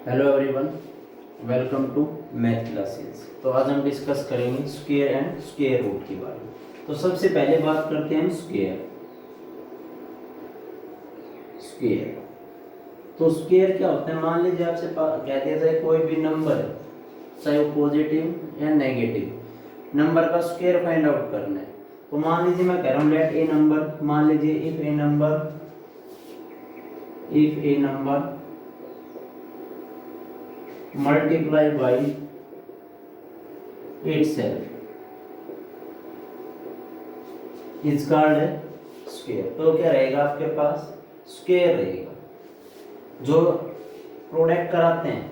Hello everyone, welcome to math classes. तो आज हम डिस्कस करेंगे स्क्वायर एंड स्क्वायर रूट के बारे में। तो सबसे पहले बात करते हैं हम स्क्वायर। तो स्क्वायर क्या होता है? मान लीजिए आपसे कह दिया जाए कोई भी नंबर है, चाहे वो पॉजिटिव या नेगेटिव, नंबर का स्क्वायर फाइंड आउट करना है। तो मान लीजिए मैं कह रहा हूँ लेट ए नंबर, मान लीजिए if A number multiply by itself is called square। तो क्या रहेगा आपके पास? स्क्वायर रहेगा। जो प्रोडक्ट कराते हैं,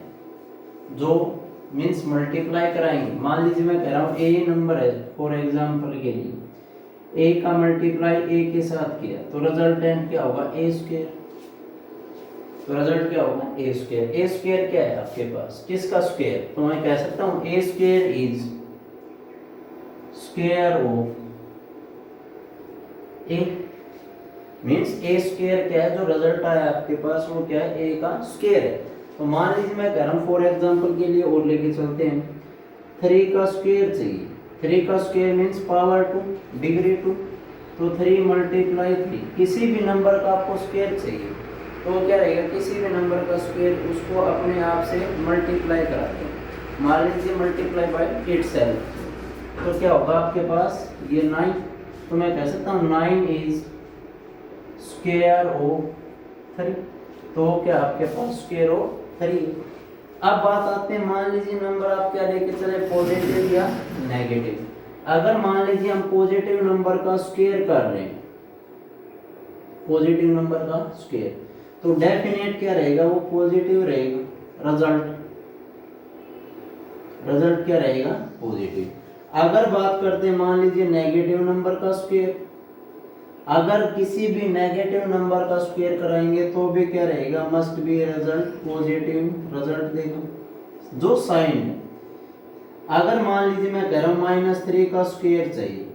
जो मीन्स मल्टीप्लाई कराएंगे, मान लीजिए मैं कह रहा हूँ ए नंबर है, फॉर एग्जांपल के लिए ए का मल्टीप्लाई ए के साथ किया तो रिजल्टेंट क्या होगा? ए स्क्वायर। तो रिजल्ट क्या होगा? ए स्क्वायर। ए स्क्वायर क्या है आपके पास? किसका स्क्वायर? तो मैं कह सकता हूं A square is square of A. Means A square क्या है? जो रिजल्ट आया आपके पास वो क्या है? ए का स्क्वायर है। तो मान लीजिए मैं कह रहा हूं फॉर एग्जांपल के लिए और लेके चलते हैं, 3 का स्क्वायर चाहिए। 3 का स्क्वायर मींस पावर 2, डिग्री 2। तो 3 मल्टीप्लाई 3, किसी भी नंबर का आपको स्क्वायर चाहिए तो क्या रहेगा? किसी भी नंबर का स्क्वायर उसको अपने आप से मल्टीप्लाई कराते हैं। मान लीजिए मल्टीप्लाई बाय इटसेल्फ, तो क्या होगा आपके पास? ये 9। तो मैं कह सकता हूँ 9 इज स्क्वायर ऑफ 3। तो क्या आपके पास? Square of 3। अब बात आते हैं, मान लीजिए नंबर आप क्या लेके चले, पॉजिटिव या नेगेटिव। अगर मान लीजिए हम पॉजिटिव नंबर का स्क्वायर कर रहे हैं, पॉजिटिव नंबर का स्क्वायर, तो डेफिनेट क्या रहेगा? वो पॉजिटिव रहेगा। रिजल्ट क्या रहेगा? पॉजिटिव। अगर बात करते हैं मान लीजिए नेगेटिव नंबर का स्क्वायर, अगर किसी भी नेगेटिव नंबर का स्क्वायर कराएंगे तो भी क्या रहेगा? Must be result positive result देगा। जो साइन है, अगर मान लीजिए मैं कह रहा हूं -3 का स्क्वायर चाहिए,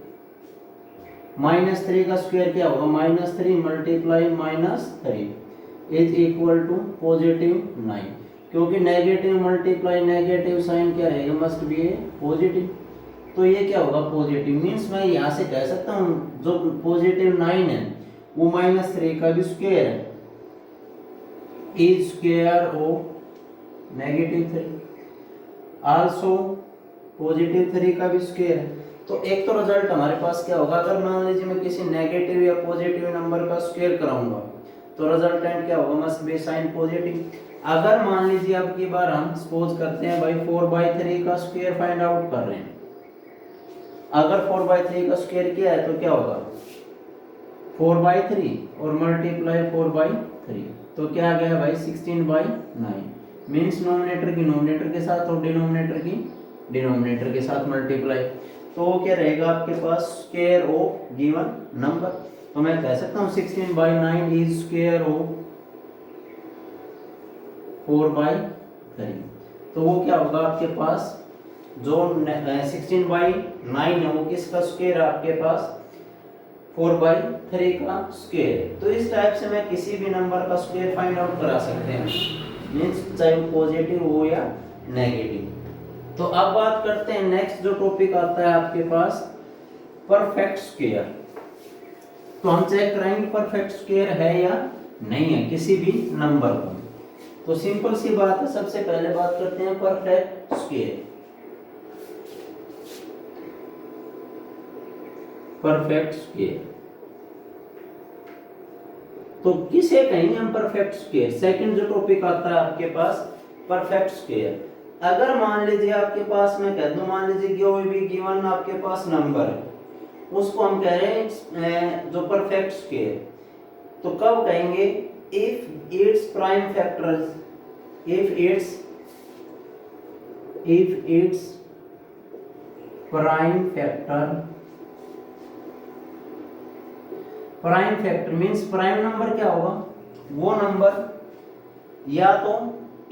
-3 का स्क्वायर क्या होगा? -3 मल्टीप्लाई -3 इज इक्वल टू +9। क्योंकि नेगेटिव मल्टीप्लाई नेगेटिव साइन क्या रहेगा? Must be A positive. तो ये क्या होगा? पॉजिटिव। मीन्स मैं यहाँ से कह सकता हूँ जो +9 है वो -3 का भी स्क्वायर है, इज स्क्वायर ऑफ -3। आल्सो +3 का भी स्क्वायर है। तो एक तो रिजल्ट हमारे पास क्या होगा? अगर मान लीजिए मैं किसी नेगेटिव या पॉजिटिव नंबर का स्क्वायर कराऊंगा तो रिजल्टेंट क्या होगा? Must be sign positive. अगर मान लीजिए अब की बार हम सपोज करते हैं भाई 4/3 का स्क्वायर फाइंड आउट कर रहे हैं, अगर 4/3 का स्क्वायर किया है तो क्या होगा? 4/3 और मल्टीप्लाई 4/3, तो क्या आ गया भाई? 16/9। मीन्स नोमिनेटर की नोमिनेटर के साथ और डिनोमिनेटर की डिनोमिनेटर के साथ मल्टीप्लाई। तो क्या रहेगा आपके पास? Square of given number. तो मैं कह सकता हूँ 16/9 इज स्क्वायर ऑफ 4/3। तो वो क्या होगा आपके पास? जो 16/9 है वो किसका स्क्वायर है आपके पास? 4/3 का स्क्वायर। तो इस टाइप से मैं किसी भी नंबर का स्क्वायर फाइंड आउट करा सकते हैं, मीन्स चाहे वो पॉजिटिव हो या नेगेटिव। तो अब बात करते हैं, नेक्स्ट जो टॉपिक आता है आपके पास, परफेक्ट स्क्वायर। तो हम चेक करेंगे परफेक्ट स्क्वायर है या नहीं है किसी भी नंबर का। तो सिंपल सी बात है, सबसे पहले बात करते हैं परफेक्ट स्क्वायर। परफेक्ट स्क्वायर तो किसे कहेंगे हम परफेक्ट स्क्वायर? सेकंड जो टॉपिक आता है आपके पास, परफेक्ट स्क्वायर। अगर मान लीजिए आपके पास मैं कह दूं, मान लीजिए कोई भी गिवन आपके पास नंबर है, उसको हम कह रहे हैं जो परफेक्ट स्क्वायर। तो कब कहेंगे? If its prime factors, if its prime factor means prime number क्या होगा? वो नंबर या तो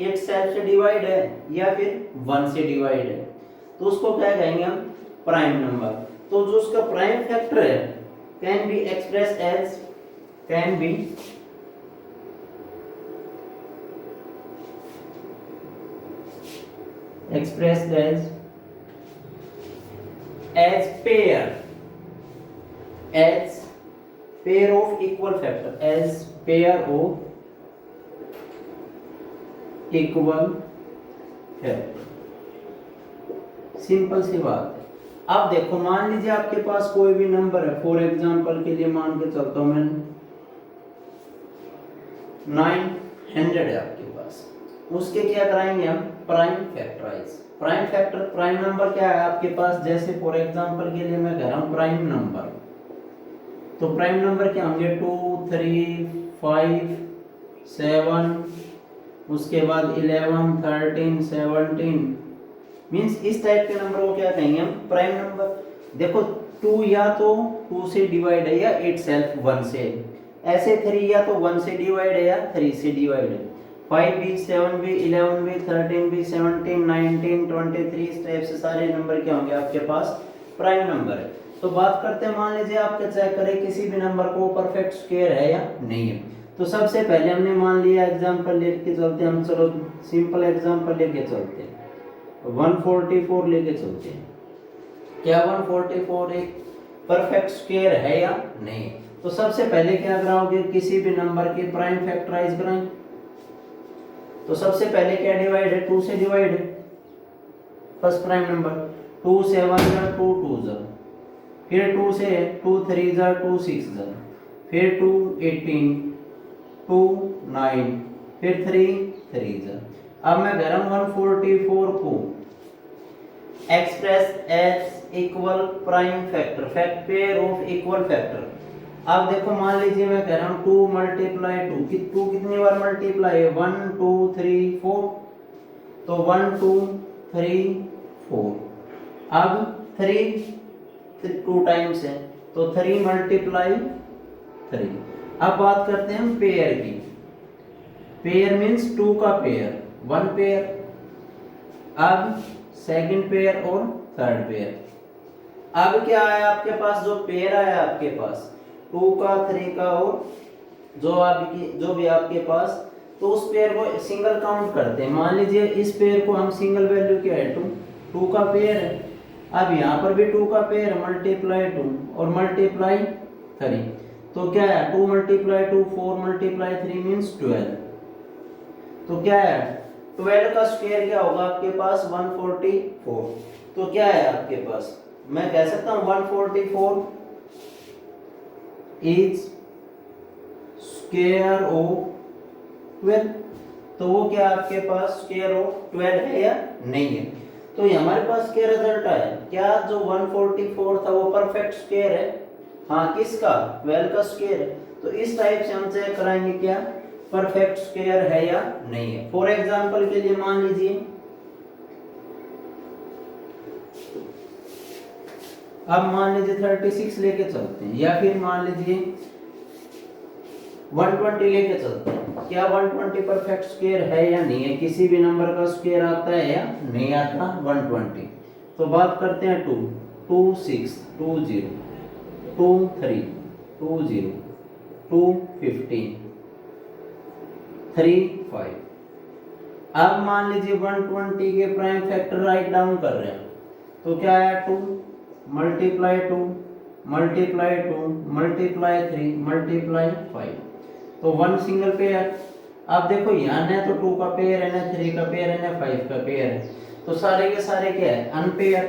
इटसेल्फ से डिवाइड है या फिर 1 से डिवाइड है, तो उसको क्या कहेंगे हम? Prime number. तो जो उसका प्राइम फैक्टर है can be express as, can be expressed as pair of equal factor, as pair of equal factor। Simple सी बात है। अब देखो मान लीजिए आपके पास कोई भी नंबर है, फॉर एग्जांपल के लिए मान के चलता हूं मैं 900 है आपके पास, उसके क्या कराएंगे हम, prime factorise. Prime factor, prime number क्या है आपके पास, जैसे फॉर एग्जांपल के लिए मैं कह रहा हूं प्राइम नंबर, तो प्राइम नंबर क्या होंगे 2 3 5 7, उसके बाद 11 13 17, मींस इस टाइप के नंबर को क्या कहेंगे हम, प्राइम नंबर। देखो 2 या तो 2 से डिवाइड है या इटसेल्फ 1 से, ऐसे 3 या तो 1 से डिवाइड है या 3 से डिवाइड है, 5 भी 7 भी 11 भी 13 भी 17 19 23, इस टाइप से सारे नंबर क्या होंगे आपके पास, प्राइम नंबर है। तो बात करते हैं, मान लीजिए आपके चेक करें किसी भी नंबर को परफेक्ट स्क्वायर है या नहीं है। तो सबसे पहले हमने मान लिया एग्जांपल लेके चलते हैं हम, चलो सिंपल एग्जांपल लेके चलते हैं, 144 लेके चलते हैं। क्या 144 एक परफेक्ट स्क्वायर है या नहीं? तो सबसे पहले क्या कराओगे, किसी भी नंबर के प्राइम फैक्टराइज कराएं। तो सबसे पहले क्या डिवाइड है, 2 से डिवाइड है फर्स्ट प्राइम नंबर, 2 7 जा 2 2 जा, फिर 2 से 2 3 जा 2 6 जा, फिर 2 18 2 9, फिर 3 3 जा। अब मैं कह रहा हूं 144 को express as equal prime factor, pair of equal factor. अब देखो मान लीजिए मैं कह रहा हूं 2 मल्टीप्लाई 2, 2 कितनी बार मल्टीप्लाई है, 1 2 3 4, तो 1 2 3 4, अब 3 2 टाइम्स है तो 3 मल्टीप्लाई 3। अब बात करते हैं हम पेयर की, पेयर मींस 2 का पेयर, 1 पेयर, अब सेकंड पेयर और थर्ड पेयर। अब क्या आया आपके पास, जो पेयर आया आपके पास 2 का 3 का और जो भी आपके पास, तो उस पेयर को सिंगल काउंट करते हैं। मान लीजिए इस पेयर को हम सिंगल वैल्यू क्या है 2 का पेयर है, अब यहाँ पर भी 2 का पेयर मल्टीप्लाई 2 और मल्टीप्लाई 3, तो क्या है 2 मल्टीप्लाई 2 4 मल्टीप्लाई 3 मींस 12। तो क्या है 12 का स्क्वायर क्या होगा आपके पास 144। तो क्या है आपके पास, मैं कह सकता हूं 144 इज स्क्वायर ऑफ 12। तो वो क्या आपके पास स्क्वायर ऑफ 12 है या नहीं है? तो ये हमारे पास क्या रिजल्ट आया, क्या जो 144 था वो परफेक्ट स्क्वायर है? हाँ, किसका, 12 का स्क्वायर है। तो इस टाइप से हम चेक कराएंगे क्या परफेक्ट स्क्वायर है या नहीं है। फॉर एग्जांपल के लिए मान लीजिए अब मान लीजिए 36 लेके चलते हैं, या फिर मान लीजिए 120 लेके चलते हैं। क्या 120 परफेक्ट स्क्वायर है या नहीं है? किसी भी नंबर का स्क्वायर आता है या नहीं आता 120? तो बात करते हैं 2 2 6 2 0 2 3 2 0 2 15 3 5। अब मान लीजिए 120 के प्राइम फैक्टर राइट डाउन कर रहे हैं, तो क्या आया 2 मल्टीप्लाई 2 मल्टीप्लाई 2 मल्टीप्लाई 3 मल्टीप्लाई 5, तो 1 सिंगल पेयर। अब देखो यहाँ न तो 2 का पेयर है, न 3 का पेयर है, न 5 का पेयर है, तो सारे के सारे क्या है अनपेयर।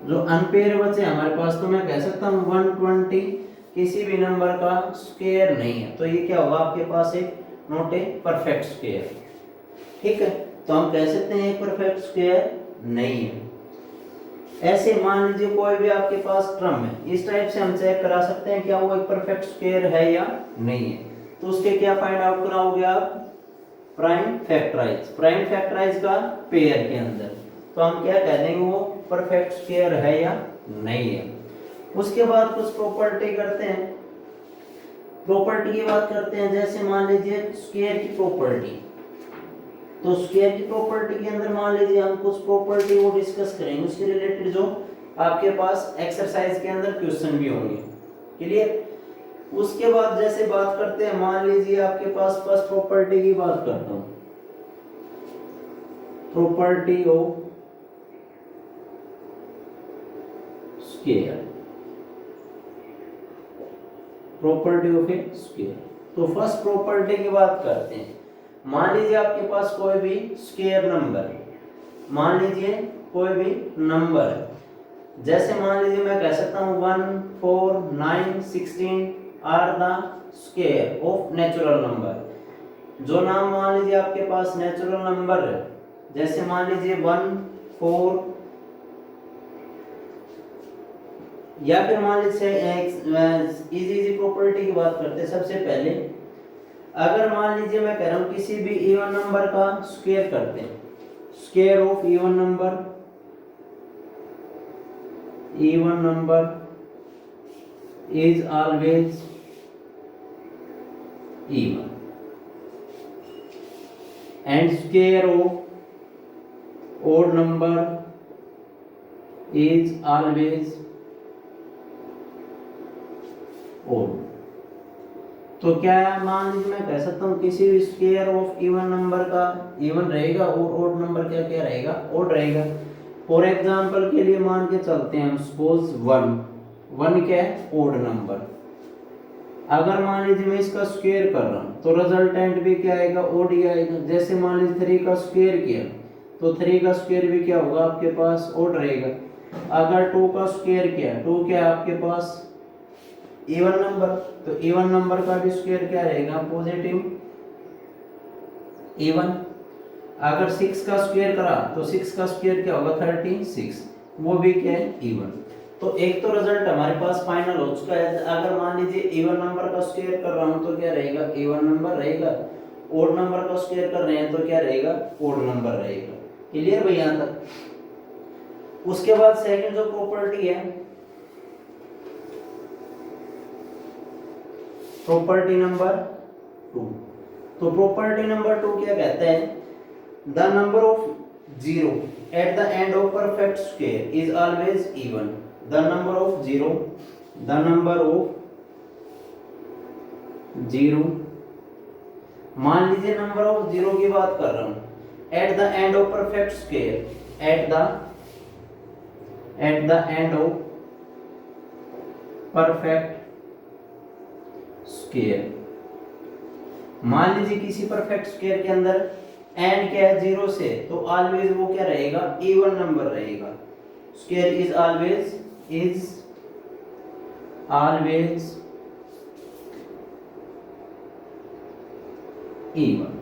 जो अनपेयर बचे हमारे पास, तो मैं कह सकता हूँ 120 किसी भी नंबर का स्क्वायर नहीं है, तो ये क्या होगा आपके पास एक नॉट ए परफेक्ट स्क्वायर। ठीक है, तो हम कह सकते हैं एक परफेक्ट स्क्वायर नहीं है। ऐसे मान लीजिए कोई भी आपके पास क्रम है, इस टाइप से हम चेक करा सकते हैं क्या वो एक परफेक्ट स्क्वायर है या नहीं है। तो उसके क्या फाइंड आउट कराओगे आप, प्राइम फैक्टराइज, प्राइम फैक्टराइज का पेयर के अंदर, तो हम क्या कह देंगे वो परफेक्ट स्क्वायर है या नहीं है। उसके बाद कुछ प्रॉपर्टी करते हैं, प्रॉपर्टी की बात करते हैं। जैसे मान लीजिए स्क्वायर की प्रॉपर्टी, तो स्क्वायर की प्रॉपर्टी के अंदर मान लीजिए हम कुछ प्रॉपर्टी को डिस्कस करेंगे, उसके रिलेटेड जो आपके पास एक्सरसाइज के अंदर क्वेश्चन भी होंगे। क्लियर? उसके बाद जैसे बात करते हैं, मान लीजिए आपके पास फर्स्ट प्रॉपर्टी की बात करता हूं, property of square, property of A square. तो फर्स्ट प्रॉपर्टी की बात करते हैं। मान लीजिए आपके पास कोई भी स्केयर नंबर, मान लीजिए कोई भी नंबर, जैसे मान लीजिए मैं कह सकता हूं 1, 4, 9, 16 are the square of natural number. जो नाम मान लीजिए आपके पास नेचुरल नंबर है, जैसे मान लीजिए 1, 4, या फिर मान लीजिए इजी प्रॉपर्टी की बात करते हैं। सबसे पहले अगर मान लीजिए मैं कह रहा हूं किसी भी इवन नंबर का स्क्वायर करते हैं, square of even number is always even and square of odd number is always odd. तो क्या मान लीजिए मैं कह सकता हूँ किसी भी स्क्वायर ऑफ इवन नंबर का इवन रहेगा और ओड नंबर क्या क्या रहेगा, ओड रहेगा। फॉर एग्जांपल के लिए मान के चलते हैं, सपोज 1 क्या है, ओड नंबर। अगर मान लीजिए मैं इसका स्क्वायर कर रहा हूँ तो रिजल्टेंट भी क्या आएगा, ओड ही आएगा। जैसे मान लीजिए 3 का स्क्वायर किया तो 3 का स्क्वायर भी क्या होगा आपके पास, ओड रहेगा। अगर 2 का स्क्वायर किया, 2 क्या है आपके पास इवन नंबर, तो इवन नंबर का भी स्क्वायर क्या रहेगा, पॉजिटिव इवन। अगर 6 का स्क्वायर करा तो 6 का स्क्वायर क्या होगा, 36, वो भी क्या है, इवन। तो एक तो रिजल्ट हमारे पास फाइनल हो चुका है। अगर मान लीजिए इवन नंबर का स्क्वायर कर रहा हूं तो क्या रहेगा, इवन नंबर रहेगा। ओड नंबर का स्क्वायर कर रहे हैं तो क्या रहेगा, ओड नंबर रहेगा। क्लियर भाई यहां तक। उसके बाद सेकंड जो प्रॉपर्टी है, प्रॉपर्टी नंबर 2। तो प्रॉपर्टी नंबर 2 क्या कहते हैं, the number of zero at the end of perfect square is always even. The number of zero, the number of zero, मान लीजिए नंबर ऑफ जीरो की बात कर रहा हूं, at the end of perfect square, at the end of perfect square. मान लीजिए किसी परफेक्ट स्क्वायर के अंदर एंड क्या है, 0 से, तो ऑलवेज वो क्या रहेगा, इवन नंबर रहेगा। Square is always even.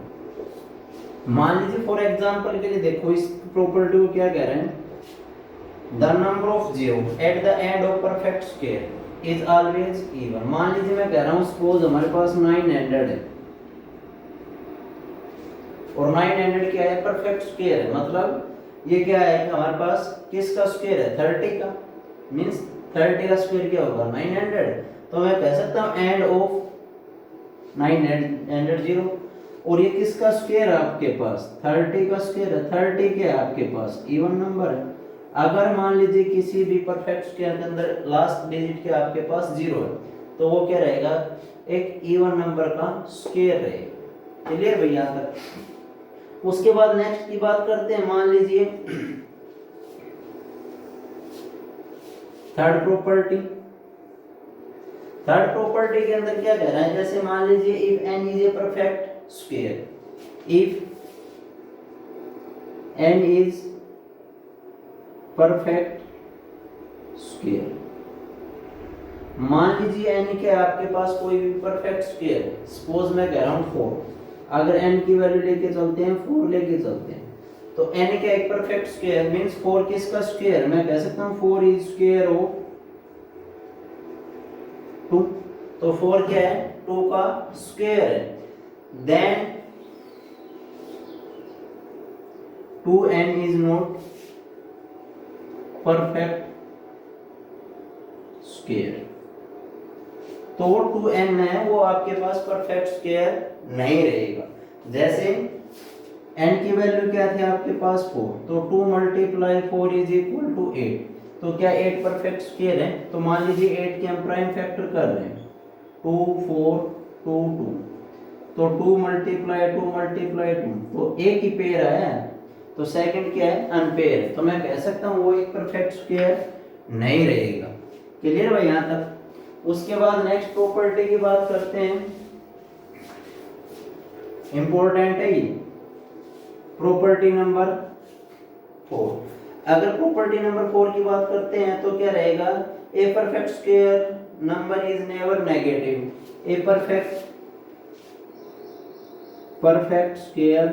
मान लीजिए फॉर एग्जांपल के लिए देखो इस प्रॉपर्टी को क्या कह रहे हैं, the number of zero at the end of perfect square is always even. मान लीजिए मैं कह रहा हूं सपोज हमारे पास 900 है और 900 क्या है, परफेक्ट स्क्वायर है। मतलब ये क्या है, हमारे पास किसका स्क्वायर है, 30 का। मींस 30 का स्क्वायर क्या होगा, 900। तो मैं कह सकता हूं एंड ऑफ 900। और ये किसका स्क्वायर है आपके पास, 30 का स्क्वायर है। 30 क्या है आपके पास, इवन नंबर है। अगर मान लीजिए किसी भी परफेक्ट स्क्वायर के अंदर लास्ट डिजिट के आपके पास 0 है तो वो क्या रहेगा, एक इवन नंबर का स्क्वायर रहेगा। क्लियर भैया तक। उसके बाद नेक्स्ट की बात करते हैं, मान लीजिए थर्ड प्रॉपर्टी। थर्ड प्रॉपर्टी के अंदर क्या कह रहा है, जैसे मान लीजिए if n is a perfect square, if n is perfect square. मान लीजिए n के आपके पास कोई भी परफेक्ट स्क्वायर है, सपोज मैं कह रहा हूं 4। अगर n की वैल्यू लेके चलते हैं, 4 लेके चलते हैं, तो n का एक परफेक्ट स्क्वायर मींस 4 किसका स्क्वायर है, मैं कह सकता हूं 4 इज स्क्वायर ऑफ 2। तो 4 क्या है, 2 का स्क्वायर है। Then 2n is not perfect square. तो 2n है वो आपके पास परफेक्ट स्क्वायर नहीं रहेगा। जैसे n की वैल्यू क्या थी आपके पास 4, तो 2 × 4 इज इक्वल टू 8। तो क्या 8 परफेक्ट स्क्वायर है, तो मान लीजिए 8 के हम प्राइम फैक्टर कर रहे हैं, 2 4 2 2, तो 2 मल्टीप्लाई 2 मल्टीप्लाई 2, तो एक ही पेयर है, तो सेकंड क्या है, अनपेयर है, तो मैं कह सकता हूँ वो एक परफेक्ट स्क्वायर नहीं रहेगा। क्लियर भाई यहाँ तक। उसके बाद नेक्स्ट प्रॉपर्टी की बात करते हैं, इंपॉर्टेंट है ये, प्रॉपर्टी नंबर 4। अगर प्रॉपर्टी नंबर 4 की बात करते हैं तो क्या रहेगा, a perfect square number is never negative. A perfect square,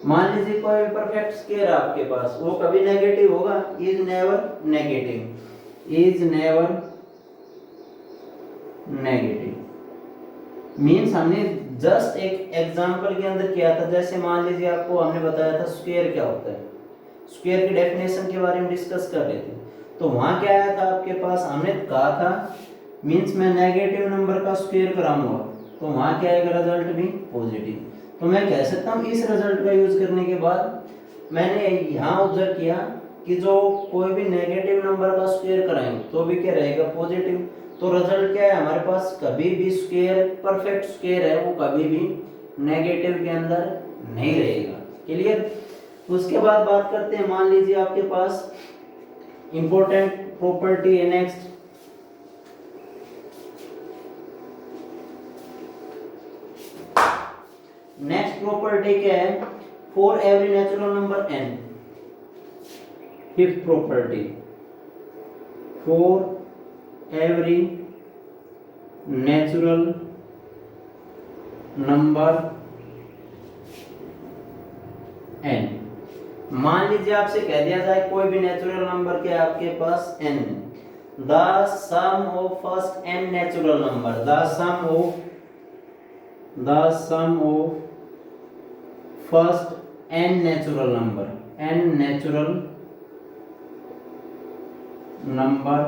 मान लीजिए कोई परफेक्ट स्क्वायर आपके पास, वो कभी नेगेटिव होगा, is never negative, is never negative. Means हमने जस्ट एक एग्जांपल के अंदर किया था, जैसे मान लीजिए आपको हमने बताया था स्क्वायर क्या होता है, स्क्वायर की डेफिनेशन के बारे में डिस्कस कर रहे थे, तो वहां क्या आया था आपके पास, हमने कहा था मीन्स मैं नेगेटिव नंबर का स्क्वायर कराऊंगा तो वहां क्या आएगा, रिजल्ट भी पॉजिटिव। तो मैं कह सकता हूँ इस रिजल्ट का यूज करने के बाद मैंने यहाँ ऑब्जर्व किया कि जो कोई भी नेगेटिव नंबर का स्क्वायर कराएंगे तो भी क्या रहेगा, पॉजिटिव। तो रिजल्ट क्या है हमारे पास, कभी भी स्क्वायर परफेक्ट स्क्वायर है वो कभी भी नेगेटिव के अंदर नहीं रहेगा। क्लियर। उसके बाद बात करते हैं, मान लीजिए आपके पास इंपॉर्टेंट प्रॉपर्टी है नेक्स्ट, नेक्स्ट प्रॉपर्टी क्या है, for every natural number n। Fifth property, for every natural number n। मान लीजिए आपसे कह दिया जाए कोई भी नेचुरल नंबर के आपके पास n, the sum of first n natural number, the sum of first n natural number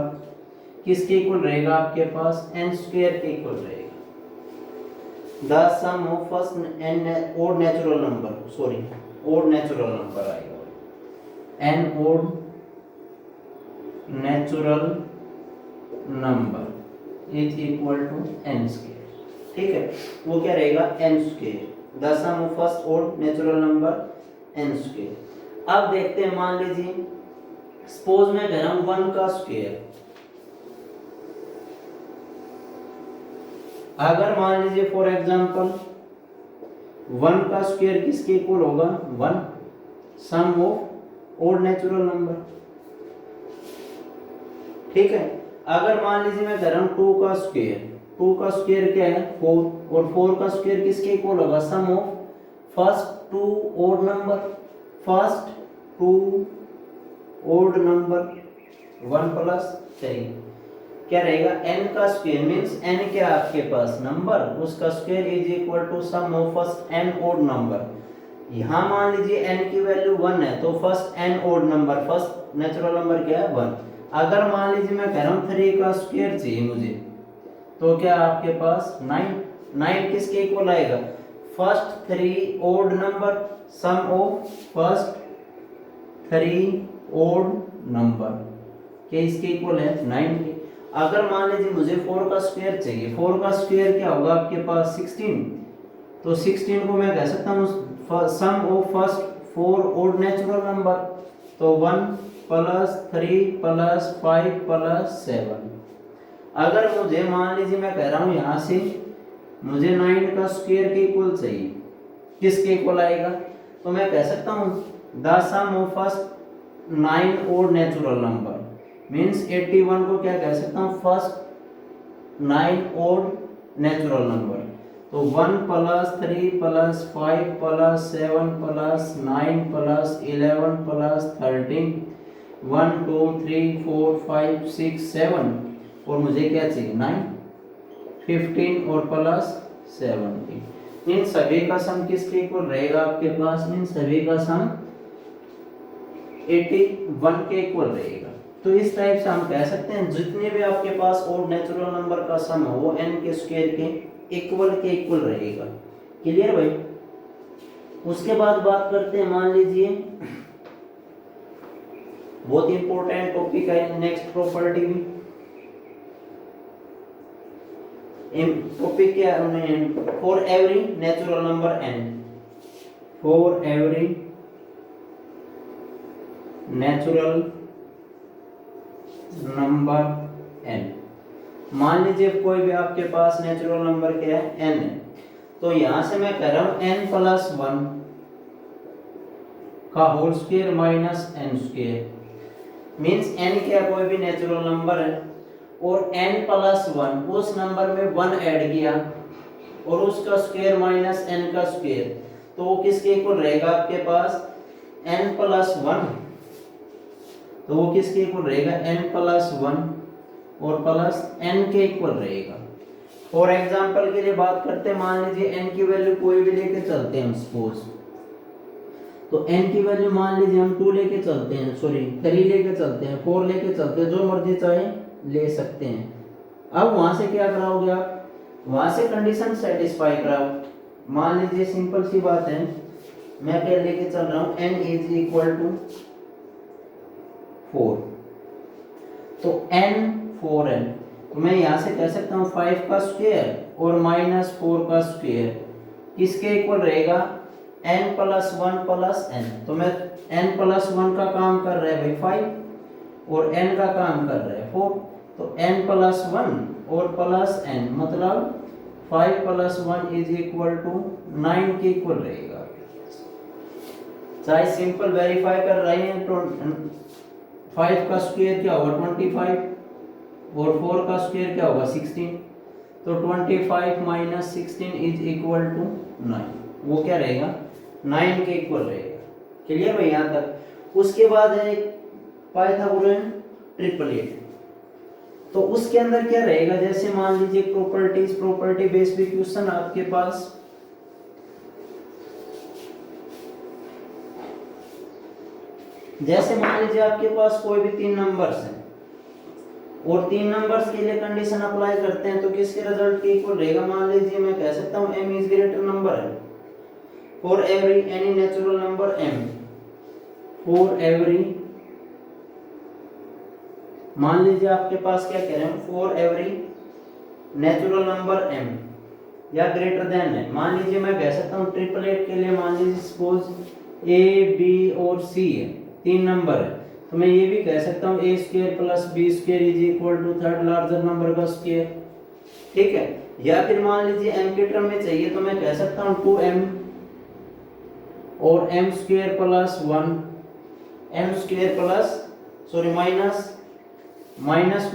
किसके इक्वल रहेगा आपके पास, n स्क्वायर के इक्वल रहेगा। The sum of first n odd natural number, sorry odd natural number आएगा, n odd natural number is equal to n square. ठीक है, वो क्या रहेगा, n square, the sum of first odd natural number n square. अब देखते हैं, मान लीजिए सपोज मैं कह रहा हूं 1 का स्क्वायर, अगर मान लीजिए फॉर एग्जांपल 1 का स्क्वायर किसके इक्वल होगा, 1 सम ऑफ ओड नेचुरल नंबर। ठीक है, अगर मान लीजिए मैं कह रहा हूं 2 का स्क्वायर, 2 का स्क्वायर क्या है, 4, और 4 का स्क्वायर किसके इक्वल होगा, sum of first 2 odd number, first 2 odd number 1 plus 3, क्या रहेगा, n का स्क्वायर मींस n क्या आपके पास नंबर, उसका square is equal to sum of first n odd number. यहां मान लीजिए n की वैल्यू 1 है तो first n odd number, first natural number क्या है, 1। अगर मान लीजिए मैं कह रहा हूं 3 का स्क्वायर चाहिए मुझे, तो क्या आपके पास 9 किसके इक्वल आएगा, first 3 odd number, sum of first 3 odd number के इसके इक्वल है 9 के। अगर मान लीजिए मुझे 4 का स्क्वायर चाहिए, 4 का स्क्वायर क्या होगा आपके पास 16, तो 16 को मैं कह सकता हूँ sum of first 4 odd natural number, तो 1 प्लस 3 प्लस 5 प्लस 7। अगर मुझे मान लीजिए मैं कह रहा हूँ यहाँ से मुझे 9 का स्क्वायर के इक्वल चाहिए, किसके इक्वल आएगा, तो मैं कह सकता हूँ the sum of first 9 odd natural number means 81 को क्या कह सकता हूँ, फर्स्ट 9 ओड नेचुरल नंबर, तो 1 plus 3 plus 5 plus 7 plus 9 plus 11 plus 13, 1 2 3 4 5 6 7, और मुझे क्या चाहिए 9, 15 और प्लस 17। इन सभी का सम किसके इक्वल रहेगा आपके पास, इन सभी का सम 81 के इक्वल रहेगा। तो इस टाइप से हम कह सकते हैं जितने भी आपके पास ओड नेचुरल नंबर का सम है वो n के स्क्वायर के इक्वल रहेगा। क्लियर भाई। उसके बाद बात करते हैं, मान लीजिए बहुत इंपॉर्टेंट टॉपिक है नेक्स्ट प्रॉपर्टी भी, टॉपिक क्या है, for every natural number n, for every natural number n। मान लीजिए कोई भी आपके पास नेचुरल नंबर क्या है n है, तो यहां से मैं कह रहा हूं n प्लस 1 का whole square minus n square, means n क्या कोई भी नेचुरल नंबर है और n प्लस 1 उस नंबर में 1 ऐड किया और उसका स्क्वायर माइनस n का स्क्वायर, तो वो किसके इक्वल रहेगा आपके पास n प्लस 1, तो वो किसके इक्वल रहेगा n प्लस 1 और प्लस n के इक्वल रहेगा। फॉर एग्जांपल के लिए बात करते हैं, मान लीजिए n की वैल्यू कोई भी लेके चलते हैं हम सपोज, तो n की वैल्यू मान लीजिए हम 2 लेके चलते हैं, सॉरी 3 लेके चलते हैं, 4 लेके चलते हैं, जो मर्जी चाहे ले सकते हैं। अब वहां से क्या कराओगे आप, वहां से कंडीशन सेटिस्फाई कराओ। मान लीजिए सिंपल सी बात है, मैं क्या लेके चल रहा हूं n इज इक्वल टू 4, तो n 4n, तो मैं यहां से कह सकता हूं 5 का स्क्वायर और माइनस 4 का स्क्वायर किसके इक्वल रहेगा n प्लस 1 प्लस n, तो मैं n प्लस 1 का काम कर रहा है भाई 5 और n का काम कर रहा है 4, तो n प्लस 1 और प्लस n मतलब 5 प्लस 1 इज इक्वल टू 9 के इक्वल रहेगा। चाहे सिंपल वेरीफाई कर रहे हैं तो 5 का स्क्वायर क्या होगा 25 और 4 का स्क्वायर क्या होगा 16, तो 25 माइनस 16 इज इक्वल टू 9, वो क्या रहेगा 9 के इक्वल रहेगा। क्लियर भाई यहाँ तक। उसके बाद है पाइथागोरन ट्रिपलेट, तो उसके अंदर क्या रहेगा, जैसे मान लीजिए प्रॉपर्टी बेस्ड क्वेश्चन आपके पास, जैसे मान लीजिए आपके पास कोई भी 3 नंबर्स हैं और 3 नंबर्स के लिए कंडीशन अप्लाई करते हैं, तो किसके रिजल्ट के इक्वल रहेगा। मान लीजिए मैं कह सकता हूं m इज ग्रेटर नंबर है for every any natural number m, for every, मान लीजिए आपके पास क्या कह रहे हैं for every natural number m या ग्रेटर देन है। मान लीजिए मैं कह सकता हूं ट्रिपलेट के लिए, मान लीजिए सपोज a b और c है, 3 नंबर है, तो मैं ये भी कह सकता हूँ a square plus b square is equal to third larger number का स्क्वायर, ठीक है। या फिर मान लीजिए m के टर्म में चाहिए, तो मैं कह सकता हूँ 2m और m square plus 1, m square plus sorry minus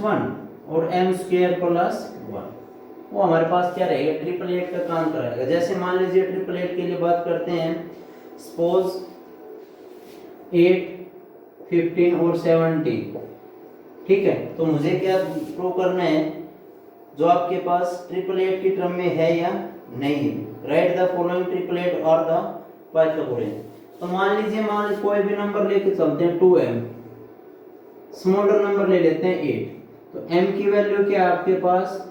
1 और m स्क्वायर प्लस 1, वो हमारे पास क्या रहेगा ट्रिपलेट का काम कराएगा। जैसे मान लीजिए ट्रिपलेट के लिए बात करते हैं, सपोज 8 15 और 17, ठीक है, तो मुझे क्या प्रूव करना है, जो आपके पास ट्रिपलेट की टर्म में है या नहीं है, राइट द फॉलोइंग ट्रिपलेट और द पाइथागोरन। तो मान लीजिए कोई भी नंबर लेके चलते हैं 2m, स्मॉलर नंबर ले लेते हैं 8, तो m की वैल्यू क्या है आपके पास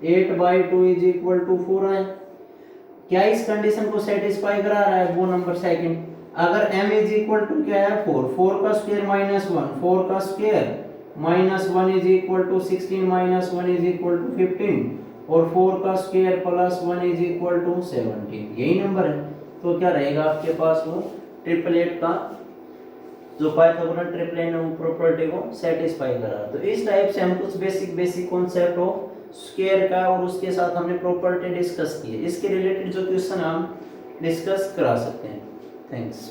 8/2 इज इक्वल टू 4 है। क्या इस कंडीशन को सेटिस्फाई करा रहा है वो नंबर सेकंड। अगर m इज इक्वल टू क्या है 4 का स्क्वायर माइनस 1, 4 का square minus 1 is equal to 16 minus 1 is equal to 15 और 4 का square plus 1 is equal to 17, यही नंबर है। तो क्या रहेगा आपके पास वो ट्रिपलेट का जो पाइथागोरन ट्रिपलेट है वो प्रॉपर्टी को सेटिस्फाई करा। तो इस टाइप से हम कुछ बेसिक कॉन्सेप्ट ऑफ स्क्वायर का और उसके साथ हमने प्रॉपर्टी डिस्कस की है। इसके रिलेटेड जो क्वेश्चन हम डिस्कस करा सकते हैं। थैंक्स।